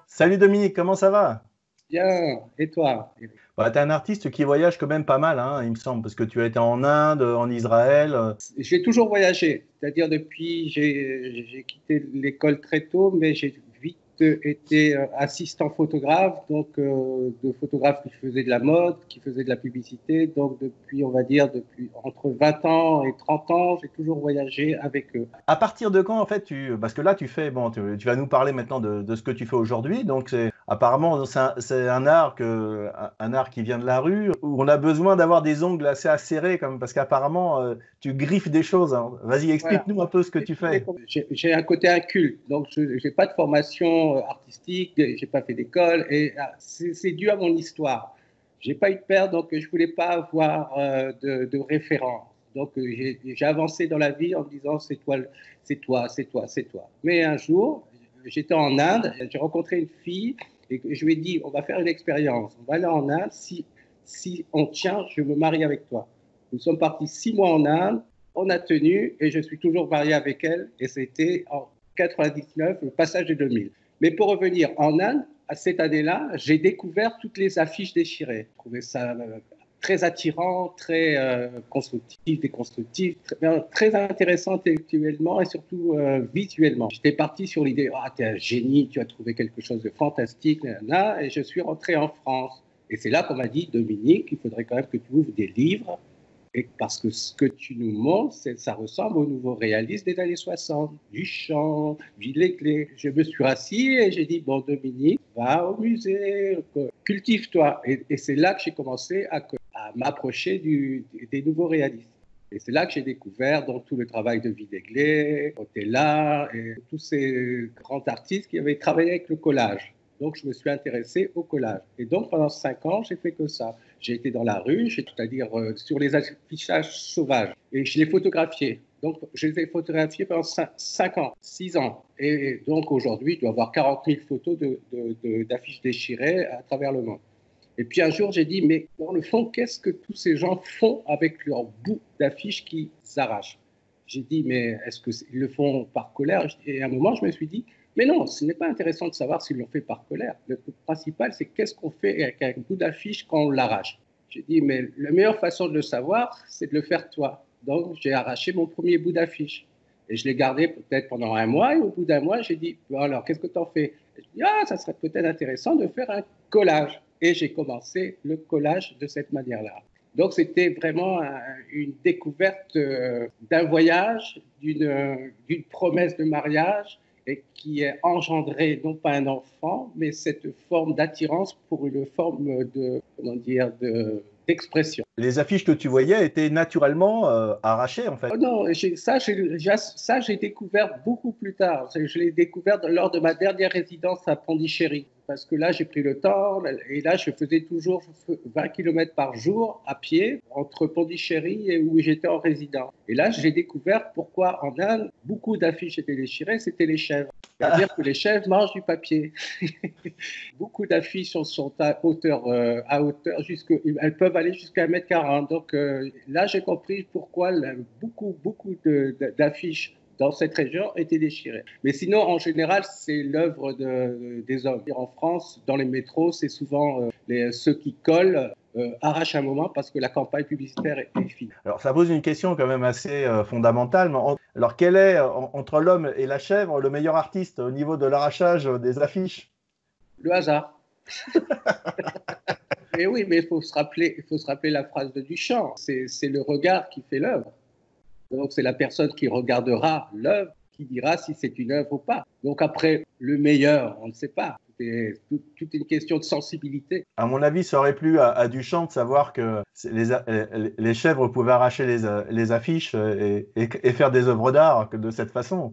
Salut Dominique, comment ça va? Bien, et toi? Bah, tu es un artiste qui voyage quand même pas mal, hein, il me semble, parce que tu as été en Inde, en Israël. J'ai toujours voyagé, c'est-à-dire depuis, j'ai quitté l'école très tôt, mais j'ai vite été assistant photographe, donc de photographe qui faisait de la mode, qui faisait de la publicité. Donc depuis, on va dire, depuis entre 20 ans et 30 ans, j'ai toujours voyagé avec eux. À partir de quand, en fait, parce que là, tu fais, bon, tu vas nous parler maintenant de ce que tu fais aujourd'hui. Donc, apparemment, c'est un art qui vient de la rue, où on a besoin d'avoir des ongles assez acérés, comme, parce qu'apparemment, tu griffes des choses, hein. Vas-y, Voilà. explique-nous un peu ce que tu fais. J'ai un côté inculte, donc je n'ai pas de formation artistique, j'ai pas fait d'école, et c'est dû à mon histoire. J'ai pas eu de père, donc je voulais pas avoir de référent. Donc j'ai avancé dans la vie en me disant c'est toi, c'est toi, c'est toi, c'est toi. Mais un jour, j'étais en Inde, j'ai rencontré une fille et je lui ai dit on va faire une expérience, on va aller en Inde, si on tient, je me marie avec toi. Nous sommes partis 6 mois en Inde. On a tenu et je suis toujours marié avec elle et c'était en 99, le passage de 2000. Mais pour revenir en Inde, à cette année-là, j'ai découvert toutes les affiches déchirées. Je trouvais ça très attirant, très constructif, déconstructif, très intéressant intellectuellement et surtout visuellement. J'étais parti sur l'idée, ah, t'es un génie, tu as trouvé quelque chose de fantastique, et je suis rentré en France. Et c'est là qu'on m'a dit, Dominique, il faudrait quand même que tu ouvres des livres et parce que ce que tu nous montres, ça ressemble au nouveau réaliste des années 60, Duchamp, Villeclé. Je me suis assis et j'ai dit, bon Dominique, va au musée, cultive-toi. Et c'est là que j'ai commencé à m'approcher des nouveaux réalistes. Et c'est là que j'ai découvert donc, tout le travail de Villeclé, Otella et tous ces grands artistes qui avaient travaillé avec le collage. Donc, je me suis intéressé au collage. Et donc, pendant 5 ans, j'ai fait que ça. J'ai été dans la rue, c'est-à-dire sur les affichages sauvages. Et je les photographiais. Donc, je les ai photographiés pendant 5 ans, 6 ans. Et donc, aujourd'hui, je dois avoir 40 000 photos d'affiches déchirées à travers le monde. Et puis un jour, j'ai dit, mais dans le fond, qu'est-ce que tous ces gens font avec leur bout d'affiches qu'ils arrachent? J'ai dit, mais est-ce qu'ils le font par colère? Et à un moment, je me suis dit, mais non, ce n'est pas intéressant de savoir s'ils l'ont fait par colère. Le principal, c'est qu'est-ce qu'on fait avec un bout d'affiche quand on l'arrache. J'ai dit, mais la meilleure façon de le savoir, c'est de le faire toi. Donc, j'ai arraché mon premier bout d'affiche. Et je l'ai gardé peut-être pendant un mois. Et au bout d'un mois, j'ai dit, bon, alors, qu'est-ce que tu en fais? Et je dis, ah, ça serait peut-être intéressant de faire un collage. Et j'ai commencé le collage de cette manière-là. Donc, c'était vraiment une découverte d'un voyage, d'une promesse de mariage, et qui est engendré non pas un enfant, mais cette forme d'attirance pour une forme de, comment dire, d'expression. Les affiches que tu voyais étaient naturellement arrachées, en fait. Oh non, ça, j'ai découvert beaucoup plus tard. Je l'ai découvert lors de ma dernière résidence à Pondichéry. Parce que là, j'ai pris le temps, et là, je faisais toujours 20 km par jour à pied entre Pondichéry et où j'étais en résidence. Et là, j'ai découvert pourquoi en Inde, beaucoup d'affiches étaient déchirées, c'était les chèvres. C'est-à-dire que les chèvres mangent du papier. Beaucoup d'affiches sont à hauteur elles peuvent aller jusqu'à 1,40 m. Donc là, j'ai compris pourquoi beaucoup d'affiches dans cette région étaient déchirées. Mais sinon, en général, c'est l'œuvre des hommes. En France, dans les métros, c'est souvent ceux qui collent arrachent un moment parce que la campagne publicitaire est finie. Alors, ça pose une question quand même assez fondamentale. Alors, quel est, entre l'homme et la chèvre, le meilleur artiste au niveau de l'arrachage des affiches? Le hasard. Mais oui, mais il faut se rappeler la phrase de Duchamp. C'est le regard qui fait l'œuvre. Donc, c'est la personne qui regardera l'œuvre qui dira si c'est une œuvre ou pas. Donc, après, le meilleur, on ne sait pas. C'est toute une question de sensibilité. À mon avis, ça aurait plu à Duchamp de savoir que les chèvres pouvaient arracher les affiches et faire des œuvres d'art de cette façon.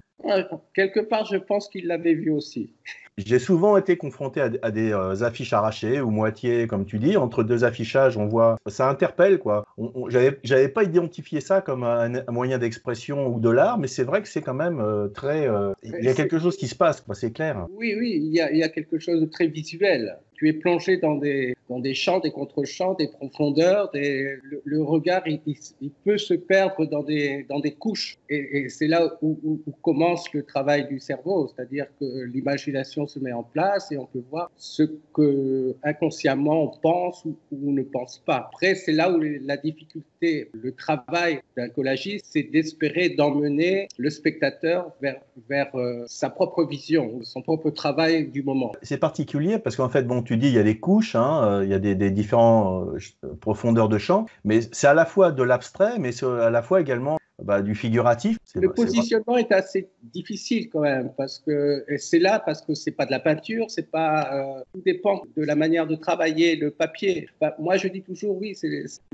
Quelque part, je pense qu'il l'avait vu aussi. J'ai souvent été confronté à des affiches arrachées ou moitié, comme tu dis, entre deux affichages, on voit, ça interpelle quoi. J'avais pas identifié ça comme un moyen d'expression ou de l'art, mais c'est vrai que c'est quand même très. Il y a quelque chose qui se passe, quoi, c'est clair. Oui, oui, il y a quelque chose de très visuel. Tu es plongé dans des champs, des contre-champs, des profondeurs. Le regard, il peut se perdre dans des couches. Et c'est là où commence le travail du cerveau. C'est-à-dire que l'imagination se met en place et on peut voir ce que inconsciemment on pense ou ne pense pas. Après, c'est là où la difficulté, le travail d'un collagiste, c'est d'espérer d'emmener le spectateur vers sa propre vision, son propre travail du moment. C'est particulier parce qu'en fait, bon, tu dis il y a des couches, hein, il y a des différentes profondeurs de champ, mais c'est à la fois de l'abstrait, mais c'est à la fois également du figuratif. Le positionnement est assez difficile quand même, parce que c'est là parce que c'est pas de la peinture, c'est pas tout dépend de la manière de travailler le papier. Moi, je dis toujours oui,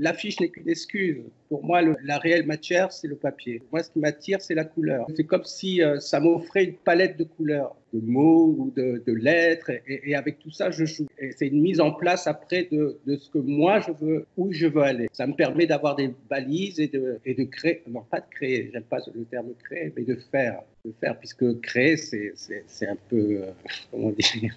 l'affiche n'est qu'une excuse. Pour moi, la réelle matière, c'est le papier. Moi, ce qui m'attire, c'est la couleur. C'est comme si ça m'offrait une palette de couleurs, de mots ou de lettres, et avec tout ça, je joue. Et c'est une mise en place après de ce que moi je veux, où je veux aller. Ça me permet d'avoir des balises et de créer, non pas de créer, j'aime pas le terme créer, mais de faire, puisque créer, c'est un peu, comment dire,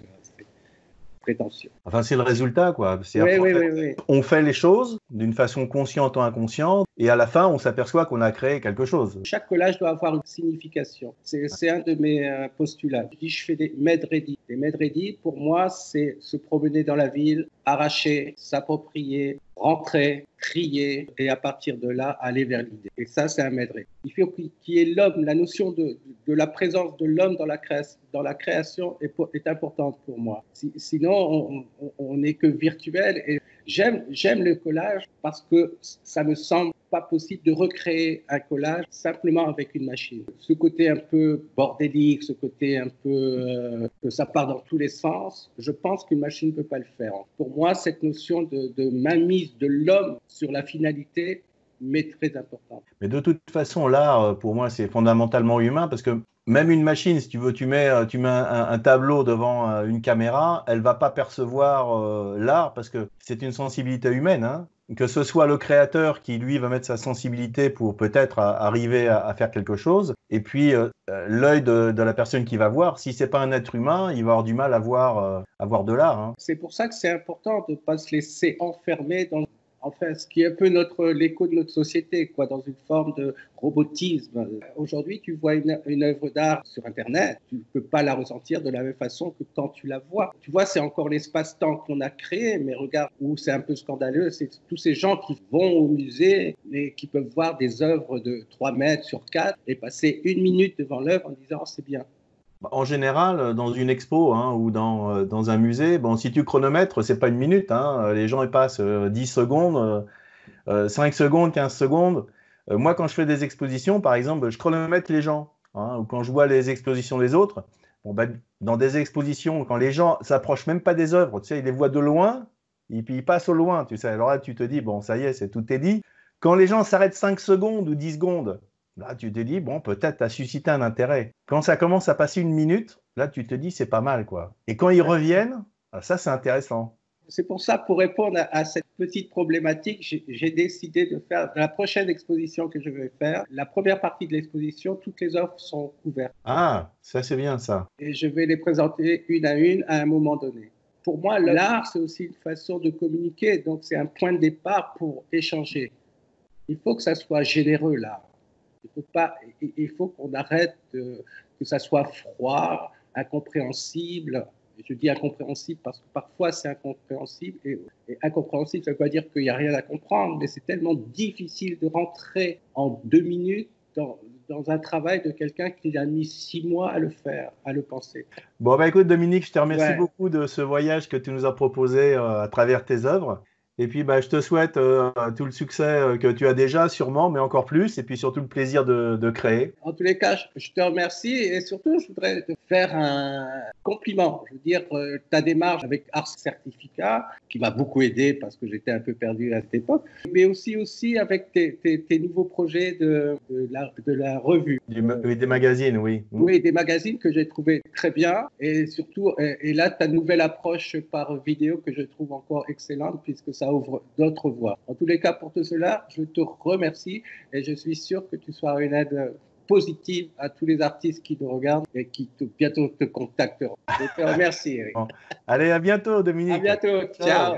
prétentieux. Enfin, c'est le résultat, quoi. Oui. On fait les choses d'une façon consciente ou inconsciente, et à la fin, on s'aperçoit qu'on a créé quelque chose. Chaque collage doit avoir une signification. C'est un de mes postulats. Je fais des made-ready. Les made-ready, pour moi, c'est se promener dans la ville, arracher, s'approprier, rentrer, trier, et à partir de là, aller vers l'idée. Et ça, c'est un made-ready. Il faut qu'il y ait l'homme, la notion de la présence de l'homme dans la création est importante pour moi. Sinon, on n'est que virtuel. Et j'aime le collage parce que ça me semble pas possible de recréer un collage simplement avec une machine. Ce côté un peu bordélique, ce côté un peu que ça part dans tous les sens, je pense qu'une machine ne peut pas le faire. Pour moi, cette notion de mainmise de l'homme sur la finalité m'est très importante. Mais de toute façon, l'art, pour moi, c'est fondamentalement humain parce que même une machine, si tu veux, tu mets un tableau devant une caméra, elle va pas percevoir l'art parce que c'est une sensibilité humaine, hein. Que ce soit le créateur qui, lui, va mettre sa sensibilité pour peut-être arriver à faire quelque chose, et puis l'œil de la personne qui va voir, si c'est pas un être humain, il va avoir du mal à voir de l'art, hein. C'est pour ça que c'est important de ne pas se laisser enfermer dans ce qui est un peu l'écho de notre société, quoi, dans une forme de robotisme. Aujourd'hui, tu vois une œuvre d'art sur Internet, tu ne peux pas la ressentir de la même façon que quand tu la vois. Tu vois, c'est encore l'espace-temps qu'on a créé, mais regarde où c'est un peu scandaleux, c'est tous ces gens qui vont au musée et qui peuvent voir des œuvres de 3 mètres sur 4 et passer 1 minute devant l'œuvre en disant « oh, c'est bien ». En général, dans une expo ou dans un musée, bon, si tu chronomètres, c'est pas 1 minute, hein, les gens ils passent 10 secondes, 5 secondes, 15 secondes. Moi, quand je fais des expositions, par exemple, je chronomètre les gens, hein, ou quand je vois les expositions des autres, bon, dans des expositions, quand les gens s'approchent même pas des œuvres, tu sais, ils les voient de loin, et puis ils passent au loin, tu sais. Alors là, tu te dis, bon, ça y est, tout est dit. Quand les gens s'arrêtent 5 secondes ou 10 secondes, là, tu te dis, bon, peut-être tu as suscité un intérêt. Quand ça commence à passer 1 minute, là, tu te dis, c'est pas mal, quoi. Et quand ils reviennent, ça, c'est intéressant. C'est pour ça, pour répondre à cette petite problématique, j'ai décidé de faire la prochaine exposition que je vais faire. La première partie de l'exposition, toutes les œuvres sont couvertes. Ah, ça, c'est bien, ça. Et je vais les présenter une à un moment donné. Pour moi, l'art, c'est aussi une façon de communiquer. Donc, c'est un point de départ pour échanger. Il faut que ça soit généreux, l'art. Il faut qu'on arrête que ça soit froid, incompréhensible. Je dis incompréhensible parce que parfois c'est incompréhensible. Et incompréhensible, ça ne veut pas dire qu'il n'y a rien à comprendre, mais c'est tellement difficile de rentrer en 2 minutes dans un travail de quelqu'un qui a mis 6 mois à le faire, à le penser. Bon, écoute, Dominique, je te remercie beaucoup de ce voyage que tu nous as proposé à travers tes œuvres. Et puis, bah, je te souhaite tout le succès que tu as déjà, sûrement, mais encore plus. Et puis surtout le plaisir de créer. En tous les cas, je te remercie et surtout, je voudrais te faire un compliment. Je veux dire, ta démarche avec Ars Certificat, qui m'a beaucoup aidé parce que j'étais un peu perdu à cette époque, mais aussi avec tes nouveaux projets de la revue. Des magazines, oui. Oui, des magazines que j'ai trouvé très bien et surtout, et là, ta nouvelle approche par vidéo que je trouve encore excellente puisque ça ouvre d'autres voies. En tous les cas, pour tout cela, je te remercie et je suis sûr que tu seras une aide positive à tous les artistes qui nous regardent et qui bientôt te contacteront. Je te remercie, Eric. Bon. Allez, à bientôt, Dominique. À bientôt. Ciao.